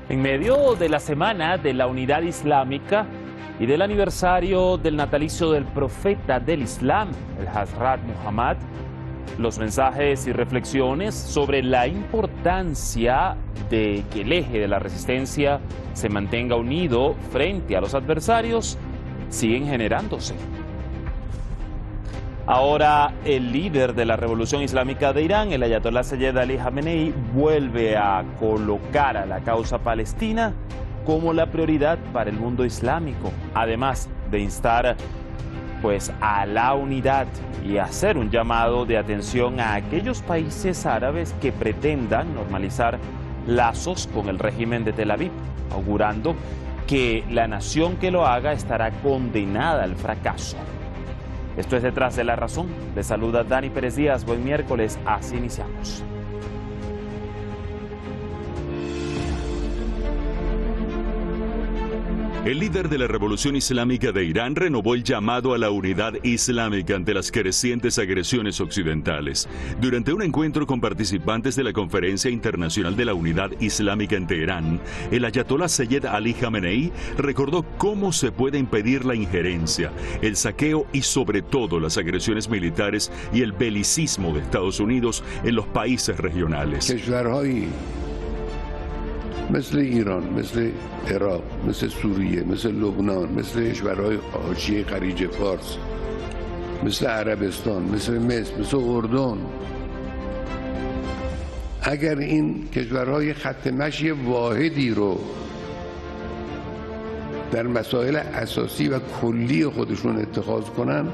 En medio de la Semana de la Unidad Islámica y del aniversario del natalicio del profeta del Islam, el Hazrat Muhammad, los mensajes y reflexiones sobre la importancia de que el eje de la resistencia se mantenga unido frente a los adversarios siguen generándose. Ahora, el líder de la Revolución Islámica de Irán, el Ayatolá Sayyid Ali Jamenei, vuelve a colocar a la causa palestina como la prioridad para el mundo islámico, además de instar a la unidad y hacer un llamado de atención a aquellos países árabes que pretendan normalizar lazos con el régimen de Tel Aviv, augurando que la nación que lo haga estará condenada al fracaso. Esto es Detrás de la Razón. Les saluda Dani Pérez Díaz. Buen miércoles. Así iniciamos. El líder de la Revolución Islámica de Irán renovó el llamado a la unidad islámica ante las crecientes agresiones occidentales. Durante un encuentro con participantes de la Conferencia Internacional de la Unidad Islámica en Teherán, el Ayatolá Sayyid Ali Jamenei recordó cómo se puede impedir la injerencia, el saqueo y sobre todo las agresiones militares y el belicismo de Estados Unidos en los países regionales. مثل ایران، مثل عراق، مثل سوریه، مثل لبنان، مثل کشورهای حاشیه خلیج فارس، مثل عربستان، مثل مصر، مثل اردن. اگر این کشورهای خط مشی واحدی رو در مسائل اساسی و کلی خودشون اتخاذ کنن،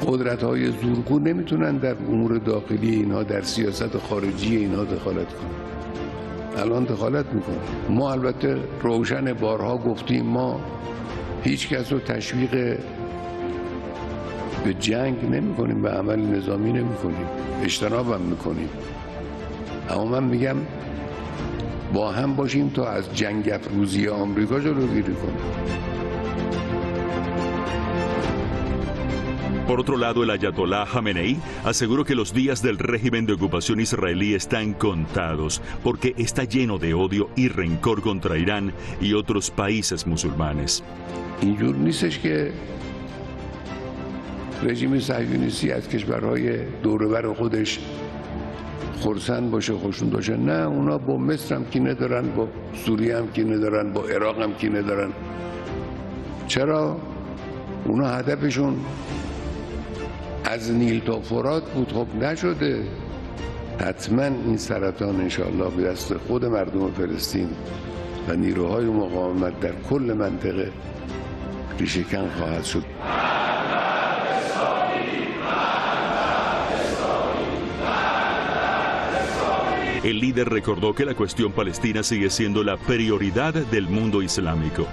قدرت‌های زورگو نمیتونن در امور داخلی اینها، در سیاست خارجی اینها دخالت کنن. الان دخالت میکنن. ما البته روشن بارها گفتیم ما هیچ کس رو تشویق به جنگ نمیکنیم، به عمل نظامی نمیکنیم، اجتناب هم میکنیم. اما من میگم با هم باشیم تا از جنگ افروزی آمریکا جلوگیری کنیم. Por otro lado, el Ayatolá Jamenei aseguró que los días del régimen de ocupación israelí están contados porque está lleno de odio y rencor contra Irán y otros países musulmanes. اینجور نیستش که رژیم صهیونیستی از کشورهای دور و بر خودش خرسند باشه، خوشون باشه. نه، اونا با مصر هم کینه دارن، با سوریه هم کینه دارن، با عراق هم کینه دارن. چرا؟ اونا هدفشون از نیل تا فرات بود، خب نشده. حتما این سرطان انشاءالله به دست خود مردم فلسطین و نیروهای مقاومت در کل منطقه ریشه‌کن خواهد شد. El líder recordó que la cuestión palestina sigue siendo la prioridad del mundo islámico.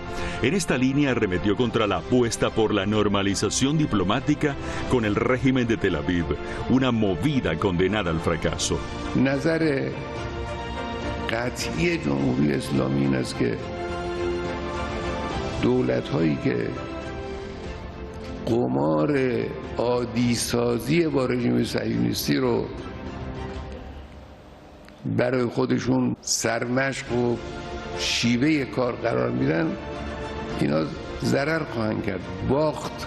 En esta línea arremetió contra la apuesta por la normalización diplomática con el régimen de Tel Aviv, una movida condenada al fracaso. نظر قطعی جمهوری اسلامی این است که دولت‌هایی که قمار عادی سازی با رژیم صهیونیستی رو برای خودشون سرمشق و شیوه کار قرار میدن، اینا ضرر خواهند کرد. باخت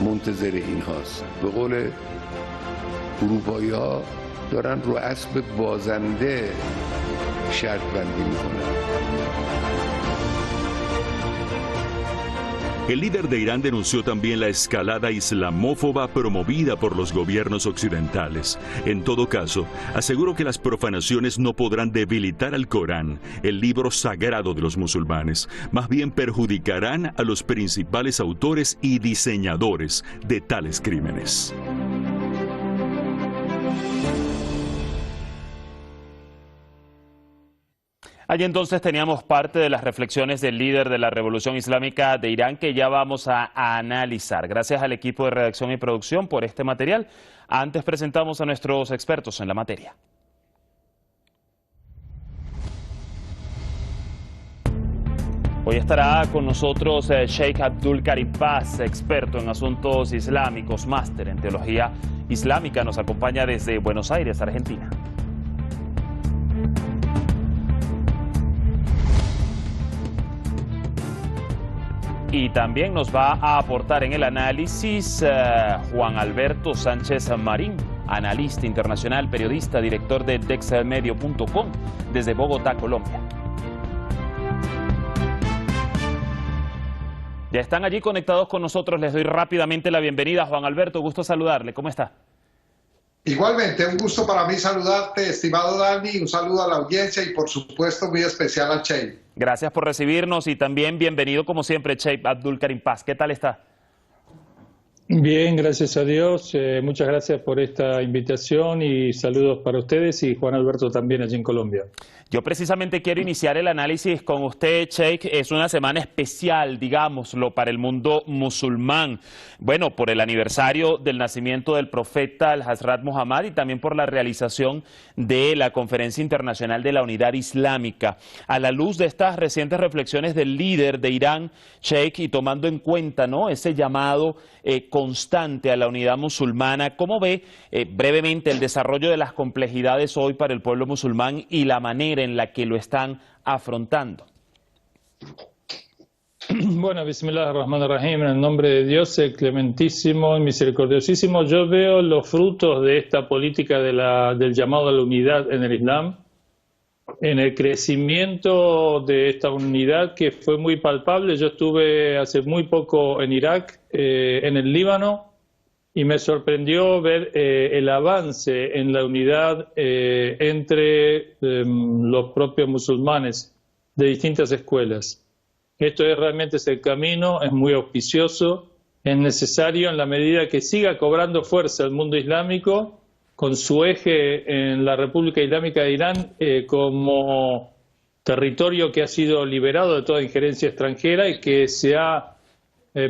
منتظر این هاست. به قول اروپایی ها دارن رو اسب بازنده شرط بندی میکنن. El líder de Irán denunció también la escalada islamófoba promovida por los gobiernos occidentales. En todo caso, aseguró que las profanaciones no podrán debilitar al Corán, el libro sagrado de los musulmanes. Más bien perjudicarán a los principales autores y diseñadores de tales crímenes. Allí entonces teníamos parte de las reflexiones del líder de la Revolución Islámica de Irán que ya vamos a analizar. Gracias al equipo de redacción y producción por este material. Antes presentamos a nuestros expertos en la materia. Hoy estará con nosotros Sheikh Abdul Karim Paz, experto en asuntos islámicos, máster en teología islámica. Nos acompaña desde Buenos Aires, Argentina. Y también nos va a aportar en el análisis Juan Alberto Sánchez Marín, analista internacional, periodista, director de dexmedio.com desde Bogotá, Colombia. Ya están allí conectados con nosotros, les doy rápidamente la bienvenida. Juan Alberto, gusto saludarle, ¿cómo está? Igualmente, un gusto para mí saludarte, estimado Dani, un saludo a la audiencia y por supuesto muy especial al Sheikh. Gracias por recibirnos y también bienvenido como siempre, Sheikh Abdul Karim Paz. ¿Qué tal está? Bien, gracias a Dios. Muchas gracias por esta invitación y saludos para ustedes y Juan Alberto también allí en Colombia. Yo precisamente quiero iniciar el análisis con usted, Sheikh. Es una semana especial, digámoslo, para el mundo musulmán. Bueno, por el aniversario del nacimiento del profeta Al-Hazrat Muhammad y también por la realización de la Conferencia Internacional de la Unidad Islámica. A la luz de estas recientes reflexiones del líder de Irán, Sheikh, y tomando en cuenta, ¿no?, ese llamado constante a la unidad musulmana, ¿cómo ve brevemente el desarrollo de las complejidades hoy para el pueblo musulmán y la manera en la que lo están afrontando? Bueno, Bismillahirrahmanirrahim, en el nombre de Dios, el clementísimo y misericordiosísimo. Yo veo los frutos de esta política del llamado a la unidad en el Islam, en el crecimiento de esta unidad que fue muy palpable. Yo estuve hace muy poco en Irak, en el Líbano, y me sorprendió ver el avance en la unidad entre los propios musulmanes de distintas escuelas. Esto es realmente el camino, es muy auspicioso, es necesario en la medida que siga cobrando fuerza el mundo islámico con su eje en la República Islámica de Irán como territorio que ha sido liberado de toda injerencia extranjera y que se ha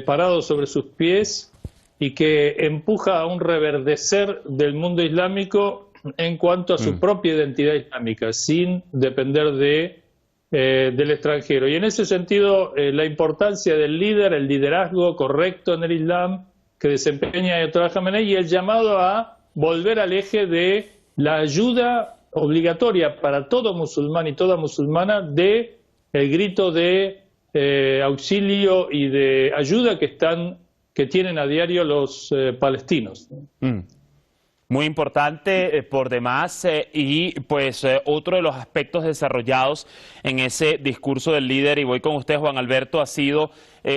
parado sobre sus pies y que empuja a un reverdecer del mundo islámico en cuanto a su propia identidad islámica, sin depender del extranjero. Y en ese sentido, la importancia del líder, el liderazgo correcto en el Islam que desempeña Ayatollah Khamenei y el llamado a volver al eje de la ayuda obligatoria para todo musulmán y toda musulmana de el grito de auxilio y de ayuda que tienen a diario los palestinos. Muy importante por demás y pues otro de los aspectos desarrollados en ese discurso del líder, y voy con usted, Juan Alberto, ha sido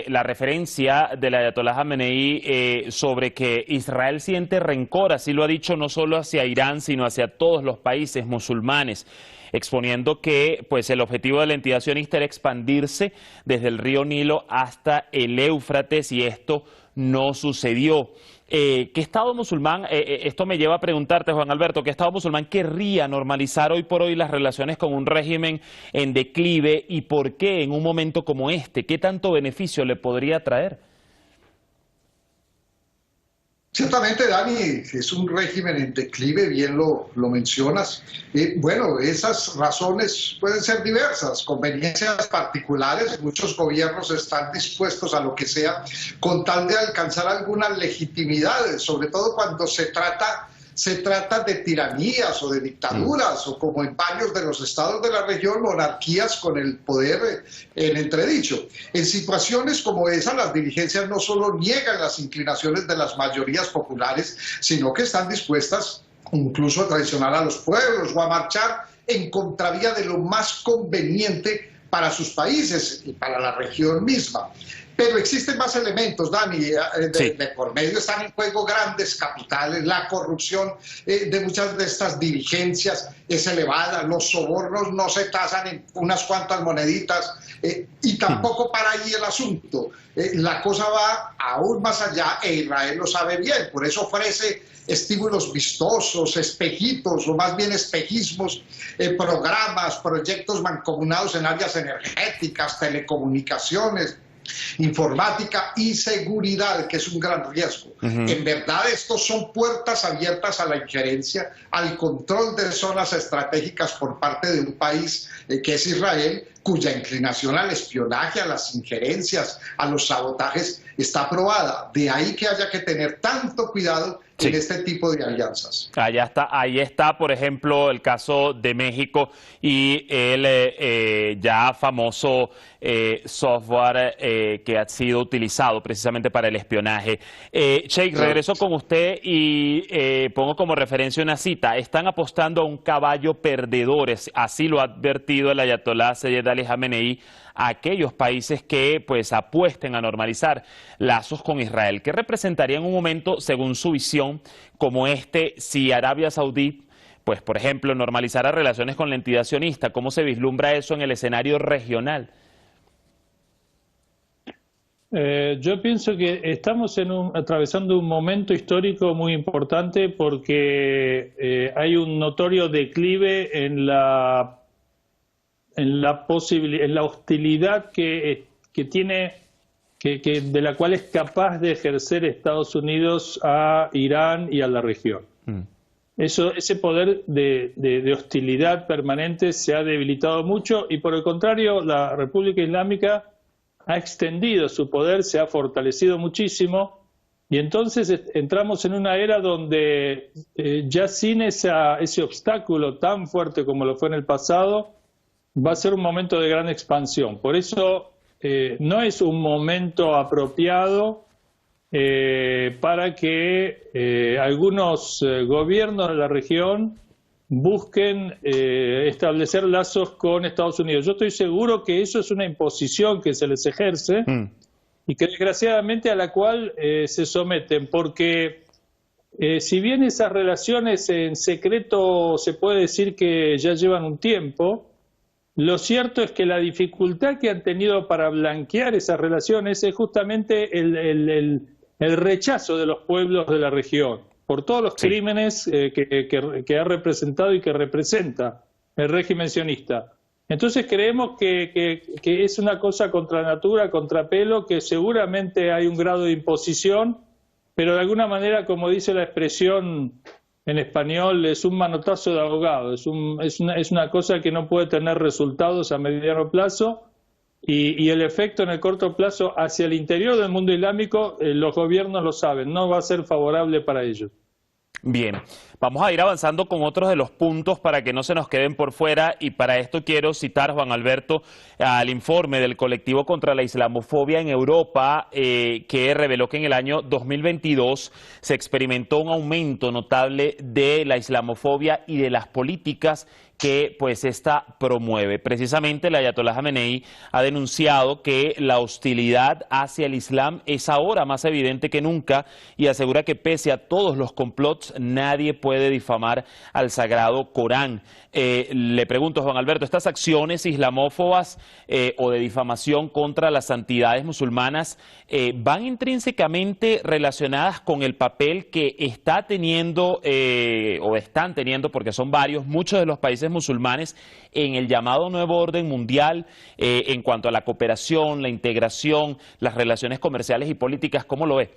la referencia del Ayatollah Khamenei sobre que Israel siente rencor, así lo ha dicho, no solo hacia Irán, sino hacia todos los países musulmanes, exponiendo que pues el objetivo de la entidad sionista era expandirse desde el río Nilo hasta el Éufrates, y esto no sucedió. ¿Qué Estado musulmán, esto me lleva a preguntarte, Juan Alberto, qué Estado musulmán querría normalizar hoy por hoy las relaciones con un régimen en declive, y por qué en un momento como este? ¿Qué tanto beneficio le podría traer? Ciertamente, Dani, es un régimen en declive, bien lo mencionas. Bueno, esas razones pueden ser diversas, conveniencias particulares. Muchos gobiernos están dispuestos a lo que sea con tal de alcanzar alguna legitimidad, sobre todo cuando se trata de tiranías o de dictaduras, o como en varios de los estados de la región, monarquías con el poder en entredicho. En situaciones como esa, las dirigencias no solo niegan las inclinaciones de las mayorías populares, sino que están dispuestas incluso a traicionar a los pueblos o a marchar en contravía de lo más conveniente para sus países y para la región misma. Pero existen más elementos, Dani, de por medio están en juego grandes capitales, la corrupción de muchas de estas dirigencias es elevada, los sobornos no se tasan en unas cuantas moneditas y tampoco para ahí el asunto. La cosa va aún más allá e Israel lo sabe bien, por eso ofrece estímulos vistosos, espejitos, o más bien espejismos, programas, proyectos mancomunados en áreas energéticas, telecomunicaciones, informática y seguridad, que es un gran riesgo. En verdad, estos son puertas abiertas a la injerencia, al control de zonas estratégicas por parte de un país que es Israel, cuya inclinación al espionaje, a las injerencias, a los sabotajes está probada. De ahí que haya que tener tanto cuidado Sí. en este tipo de alianzas. Ahí está, por ejemplo, el caso de México y el ya famoso software que ha sido utilizado precisamente para el espionaje. Sheikh, regreso con usted y pongo como referencia una cita. Están apostando a un caballo perdedores, así lo ha advertido el ayatolá Seyed Ali Jamenei, a aquellos países que pues apuesten a normalizar lazos con Israel. ¿Qué representaría en un momento, según su visión, como este, si Arabia Saudí, pues por ejemplo, normalizara relaciones con la entidad sionista? ¿Cómo se vislumbra eso en el escenario regional? Yo pienso que estamos atravesando un momento histórico muy importante porque hay un notorio declive en la hostilidad que tiene, de la cual es capaz de ejercer Estados Unidos a Irán y a la región. Ese poder de hostilidad permanente se ha debilitado mucho y por el contrario la República Islámica ha extendido su poder, se ha fortalecido muchísimo y entonces entramos en una era donde ya sin ese obstáculo tan fuerte como lo fue en el pasado, va a ser un momento de gran expansión. Por eso no es un momento apropiado para que algunos gobiernos de la región busquen establecer lazos con Estados Unidos. Yo estoy seguro que eso es una imposición que se les ejerce y que desgraciadamente a la cual se someten, porque si bien esas relaciones en secreto se puede decir que ya llevan un tiempo, lo cierto es que la dificultad que han tenido para blanquear esas relaciones es justamente el rechazo de los pueblos de la región por todos los crímenes que ha representado y que representa el régimen sionista. Entonces creemos que es una cosa contra natura, contra pelo, que seguramente hay un grado de imposición, pero de alguna manera, como dice la expresión en español, es un manotazo de ahogado, es una cosa que no puede tener resultados a mediano plazo y el efecto en el corto plazo hacia el interior del mundo islámico, los gobiernos lo saben, no va a ser favorable para ellos. Bien, vamos a ir avanzando con otros de los puntos para que no se nos queden por fuera y para esto quiero citar, Juan Alberto, al informe del colectivo contra la islamofobia en Europa que reveló que en el año 2022 se experimentó un aumento notable de la islamofobia y de las políticas que pues esta promueve. Precisamente el ayatolá Jamenei ha denunciado que la hostilidad hacia el Islam es ahora más evidente que nunca y asegura que pese a todos los complots nadie puede difamar al sagrado Corán. Le pregunto, Juan Alberto, ¿estas acciones islamófobas o de difamación contra las santidades musulmanas van intrínsecamente relacionadas con el papel que está teniendo o están teniendo, porque son varios, muchos de los países musulmanes en el llamado nuevo orden mundial en cuanto a la cooperación, la integración, las relaciones comerciales y políticas? ¿Cómo lo ve?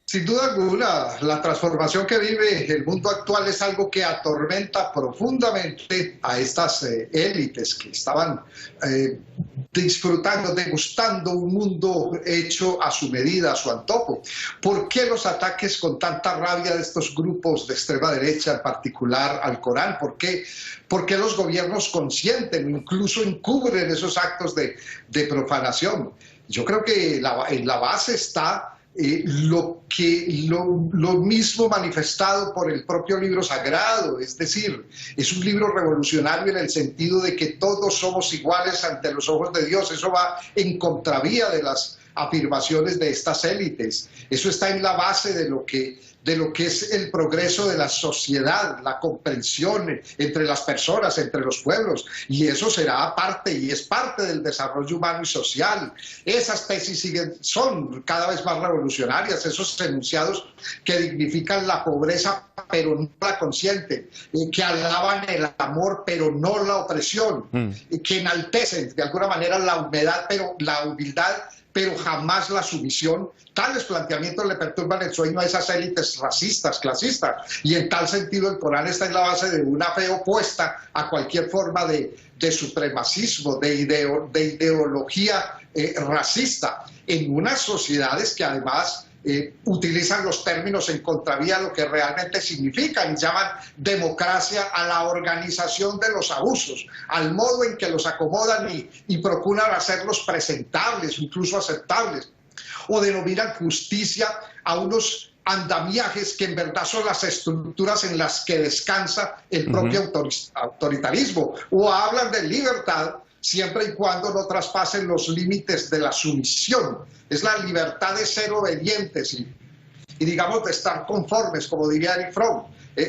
Sin duda alguna, la transformación que vive el mundo actual es algo que atormenta profundamente a estas élites que estaban disfrutando, degustando un mundo hecho a su medida, a su antojo. ¿Por qué los ataques con tanta rabia de estos grupos de extrema derecha, en particular al Corán? ¿Por qué los gobiernos consienten, incluso encubren esos actos de profanación? Yo creo que en la base está lo mismo manifestado por el propio libro sagrado, es decir, es un libro revolucionario en el sentido de que todos somos iguales ante los ojos de Dios. Eso va en contravía de las afirmaciones de estas élites. Eso está en la base de lo que es el progreso de la sociedad, la comprensión entre las personas, entre los pueblos, y eso será parte y es parte del desarrollo humano y social. Esas tesis son cada vez más revolucionarias, esos enunciados que dignifican la pobreza pero no la consienten, que alaban el amor pero no la opresión, que enaltecen de alguna manera la humildad pero jamás la sumisión. Tales planteamientos le perturban el sueño a esas élites racistas, clasistas, y en tal sentido el Corán está en la base de una fe opuesta a cualquier forma de supremacismo, de ideología racista, en unas sociedades que además utilizan los términos en contravía lo que realmente significan y llaman democracia a la organización de los abusos, al modo en que los acomodan y procuran hacerlos presentables, incluso aceptables, o denominan justicia a unos andamiajes que en verdad son las estructuras en las que descansa el propio autoritarismo, o hablan de libertad siempre y cuando no traspasen los límites de la sumisión. Es la libertad de ser obedientes y digamos de estar conformes, como diría Erich Fromm.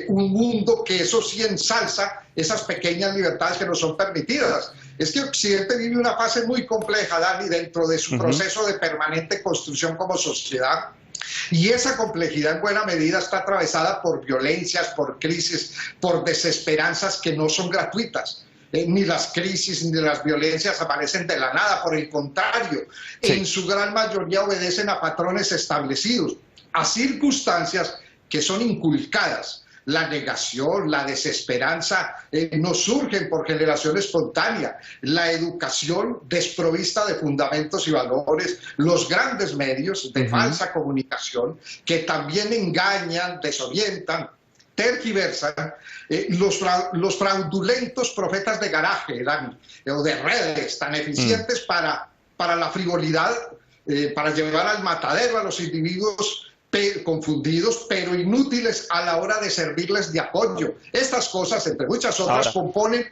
Un mundo que eso sí ensalza esas pequeñas libertades que nos son permitidas. Es que Occidente vive una fase muy compleja, Dani, dentro de su proceso de permanente construcción como sociedad. Y esa complejidad en buena medida está atravesada por violencias, por crisis, por desesperanzas que no son gratuitas. Ni las crisis ni las violencias aparecen de la nada, por el contrario, en su gran mayoría obedecen a patrones establecidos, a circunstancias que son inculcadas. La negación, la desesperanza no surgen por generación espontánea. La educación desprovista de fundamentos y valores, los grandes medios de falsa comunicación que también engañan, desorientan, tergiversan, los fraudulentos profetas de garaje, Dani, o de redes tan eficientes para la frivolidad, para llevar al matadero a los individuos confundidos, pero inútiles a la hora de servirles de apoyo. Estas cosas, entre muchas otras, componen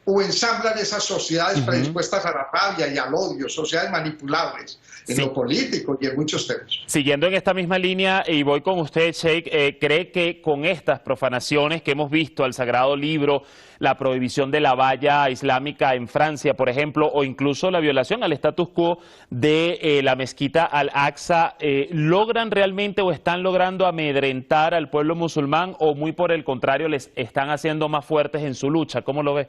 o ensamblan esas sociedades predispuestas a la rabia y al odio, sociedades manipulables en lo político y en muchos temas. Siguiendo en esta misma línea, y voy con usted, Sheikh, ¿cree que con estas profanaciones que hemos visto al Sagrado Libro, la prohibición de la valla islámica en Francia, por ejemplo, o incluso la violación al status quo de la mezquita Al-Aqsa, logran realmente o están logrando amedrentar al pueblo musulmán o muy por el contrario les están haciendo más fuertes en su lucha? ¿Cómo lo ve?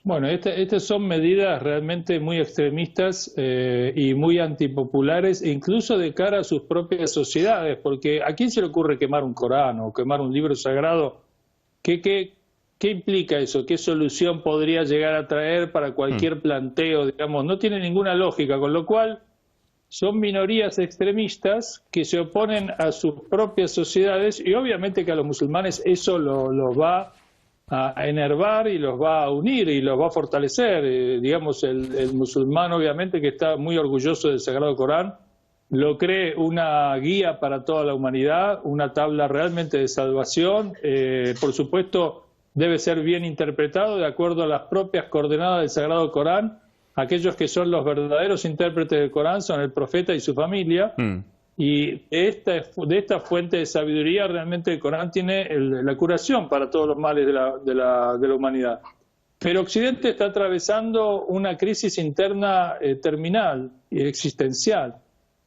Bueno, estas son medidas realmente muy extremistas y muy antipopulares, incluso de cara a sus propias sociedades, porque ¿a quién se le ocurre quemar un Corán o quemar un libro sagrado? ¿Qué implica eso? ¿Qué solución podría llegar a traer para cualquier planteo? Digamos, no tiene ninguna lógica, con lo cual son minorías extremistas que se oponen a sus propias sociedades y obviamente que a los musulmanes eso los va a enervar y los va a unir y los va a fortalecer. Digamos, el musulmán obviamente que está muy orgulloso del Sagrado Corán, lo cree una guía para toda la humanidad, una tabla realmente de salvación. Por supuesto, debe ser bien interpretado de acuerdo a las propias coordenadas del Sagrado Corán. Aquellos que son los verdaderos intérpretes del Corán son el profeta y su familia. Y de esta fuente de sabiduría realmente el Corán tiene la curación para todos los males de la humanidad. Pero Occidente está atravesando una crisis interna terminal y existencial,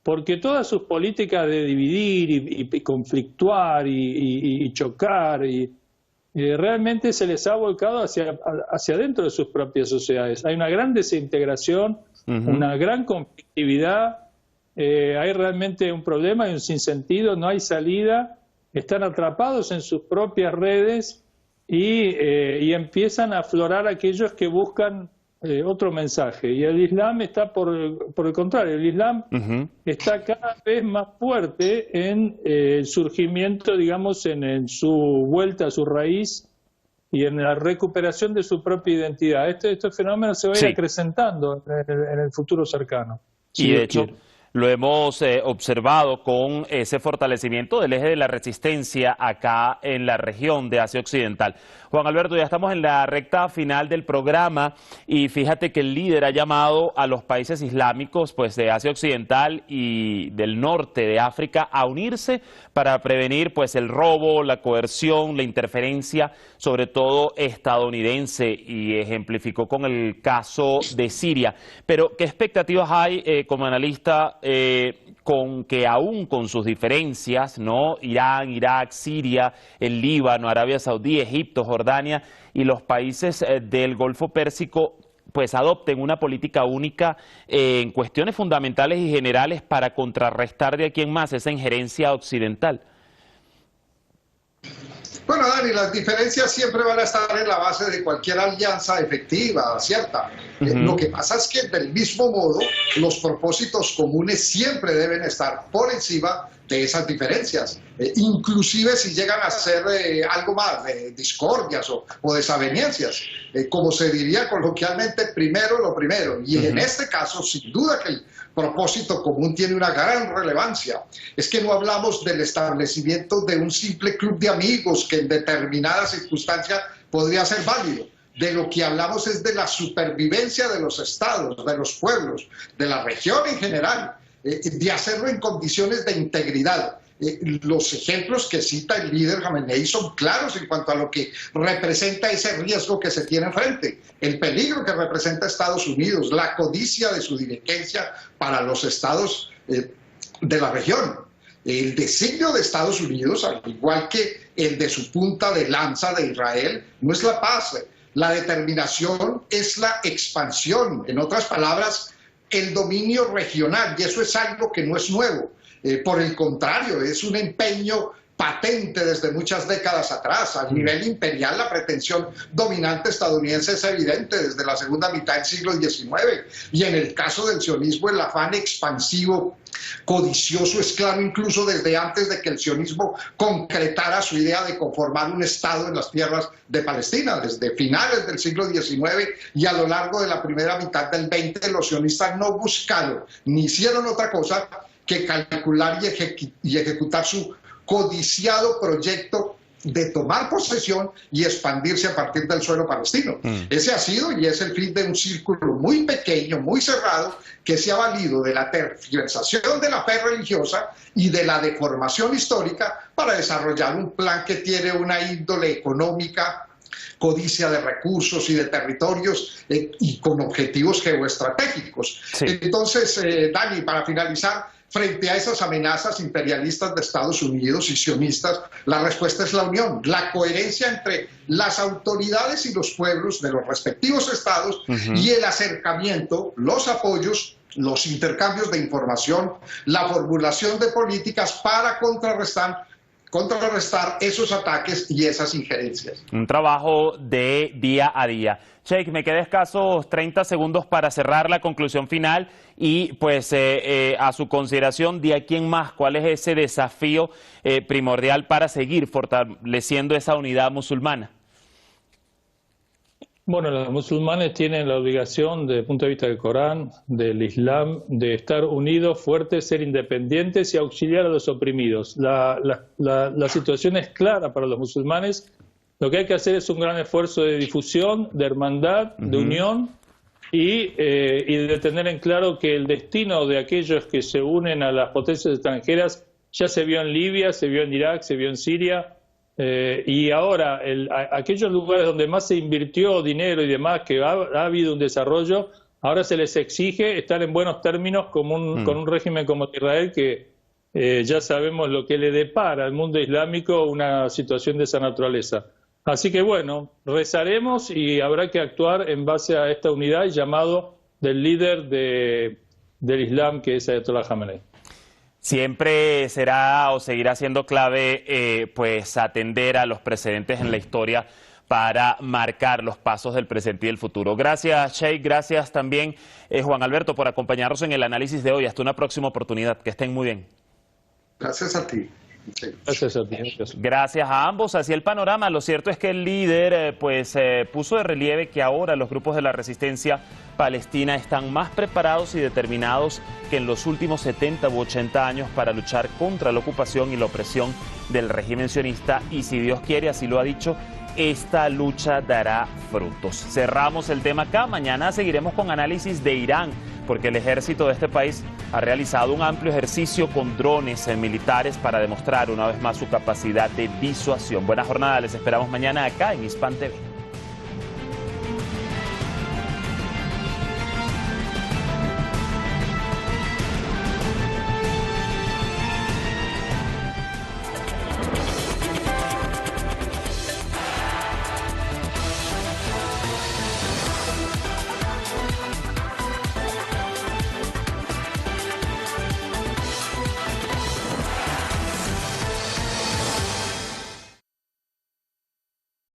porque todas sus políticas de dividir y conflictuar y chocar realmente se les ha volcado hacia adentro de sus propias sociedades. Hay una gran desintegración, una gran conflictividad. Hay realmente un problema y un sinsentido, no hay salida, están atrapados en sus propias redes y empiezan a aflorar aquellos que buscan otro mensaje. Y el Islam está por el contrario, el Islam está cada vez más fuerte en el surgimiento, digamos, en su vuelta a su raíz y en la recuperación de su propia identidad. Estos fenómenos se van a ir acrecentando en el futuro cercano. Y de hecho lo hemos observado con ese fortalecimiento del eje de la resistencia acá en la región de Asia Occidental. Juan Alberto, ya estamos en la recta final del programa y fíjate que el líder ha llamado a los países islámicos pues, de Asia Occidental y del norte de África a unirse para prevenir pues, el robo, la coerción, la interferencia, sobre todo estadounidense, y ejemplificó con el caso de Siria. Pero, ¿qué expectativas hay como analista con que aún con sus diferencias, ¿no? Irán, Irak, Siria, el Líbano, Arabia Saudí, Egipto, Jordania y los países del Golfo Pérsico pues adopten una política única en cuestiones fundamentales y generales para contrarrestar de aquí en más esa injerencia occidental? Bueno, Dani, las diferencias siempre van a estar en la base de cualquier alianza efectiva, cierta. Lo que pasa es que del mismo modo los propósitos comunes siempre deben estar por encima de esas diferencias, inclusive si llegan a ser algo más, discordias o desavenencias, como se diría coloquialmente, primero lo primero. Y en este caso, sin duda que el propósito común tiene una gran relevancia. Es que no hablamos del establecimiento de un simple club de amigos que en determinadas circunstancias podría ser válido. De lo que hablamos es de la supervivencia de los estados, de los pueblos, de la región en general, de hacerlo en condiciones de integridad. Los ejemplos que cita el líder Jamenei son claros en cuanto a lo que representa ese riesgo que se tiene enfrente, el peligro que representa Estados Unidos, la codicia de su dirigencia para los estados de la región. El designio de Estados Unidos, al igual que el de su punta de lanza de Israel, no es la paz. La determinación es la expansión, en otras palabras, el dominio regional, y eso es algo que no es nuevo. Por el contrario, es un empeño patente desde muchas décadas atrás. A nivel imperial, la pretensión dominante estadounidense es evidente desde la segunda mitad del siglo XIX. Y en el caso del sionismo, el afán expansivo, codicioso, es claro incluso desde antes de que el sionismo concretara su idea de conformar un Estado en las tierras de Palestina. Desde finales del siglo XIX y a lo largo de la primera mitad del XX, los sionistas no buscaron ni hicieron otra cosa que calcular y ejecutar su codiciado proyecto de tomar posesión y expandirse a partir del suelo palestino. Ese ha sido y es el fin de un círculo muy pequeño, muy cerrado, que se ha valido de la tergiversación de la fe religiosa y de la deformación histórica para desarrollar un plan que tiene una índole económica, codicia de recursos y de territorios y con objetivos geoestratégicos. Sí. Entonces, Dani, para finalizar, frente a esas amenazas imperialistas de Estados Unidos y sionistas, la respuesta es la unión, la coherencia entre las autoridades y los pueblos de los respectivos estados y el acercamiento, los apoyos, los intercambios de información, la formulación de políticas para contrarrestar esos ataques y esas injerencias. Un trabajo de día a día. Sheikh, me queda escasos 30 segundos para cerrar la conclusión final y pues a su consideración, de aquí en más, ¿cuál es ese desafío primordial para seguir fortaleciendo esa unidad musulmana? Bueno, los musulmanes tienen la obligación, desde el punto de vista del Corán, del Islam, de estar unidos, fuertes, ser independientes y auxiliar a los oprimidos. La situación es clara para los musulmanes. Lo que hay que hacer es un gran esfuerzo de difusión, de hermandad, de unión y de tener en claro que el destino de aquellos que se unen a las potencias extranjeras ya se vio en Libia, se vio en Irak, se vio en Siria. Y ahora, aquellos lugares donde más se invirtió dinero y demás, que ha habido un desarrollo, ahora se les exige estar en buenos términos con un régimen como Israel, que ya sabemos lo que le depara al mundo islámico una situación de esa naturaleza. Así que bueno, rezaremos y habrá que actuar en base a esta unidad y llamado del líder del Islam, que es Ayatollah Jamenei. Siempre será o seguirá siendo clave pues atender a los precedentes en la historia para marcar los pasos del presente y del futuro. Gracias, Sheikh. Gracias también, Juan Alberto, por acompañarnos en el análisis de hoy. Hasta una próxima oportunidad. Que estén muy bien. Gracias a ti. Sí. Gracias a ti. Gracias a ambos. Así el panorama. Lo cierto es que el líder puso de relieve que ahora los grupos de la resistencia palestina están más preparados y determinados que en los últimos 70 u 80 años para luchar contra la ocupación y la opresión del régimen sionista, y si Dios quiere, así lo ha dicho, esta lucha dará frutos. Cerramos el tema acá. Mañana seguiremos con análisis de Irán, porque el ejército de este país ha realizado un amplio ejercicio con drones militares para demostrar una vez más su capacidad de disuasión. Buena jornada, les esperamos mañana acá en Hispan TV.